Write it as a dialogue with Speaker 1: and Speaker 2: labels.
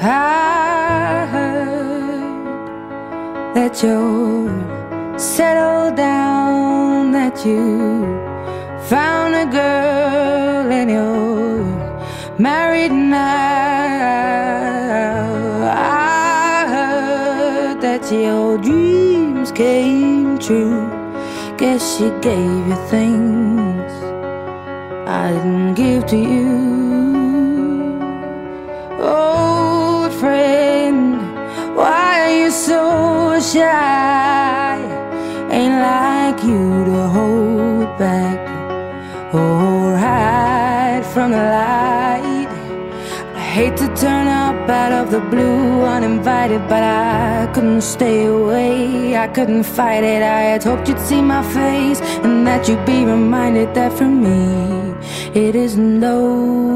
Speaker 1: I heard that you're settled down, that you found a girl and you're married now. I heard that your dreams came true. Guess she gave you things I didn't give to you. Old friend, why are you so shy? Ain't like you to hold back or hide from the light. I hate to turn up out of the blue uninvited, but I couldn't stay away, I couldn't fight it. I had hoped you'd see my face and that you'd be reminded that for me it isn't over.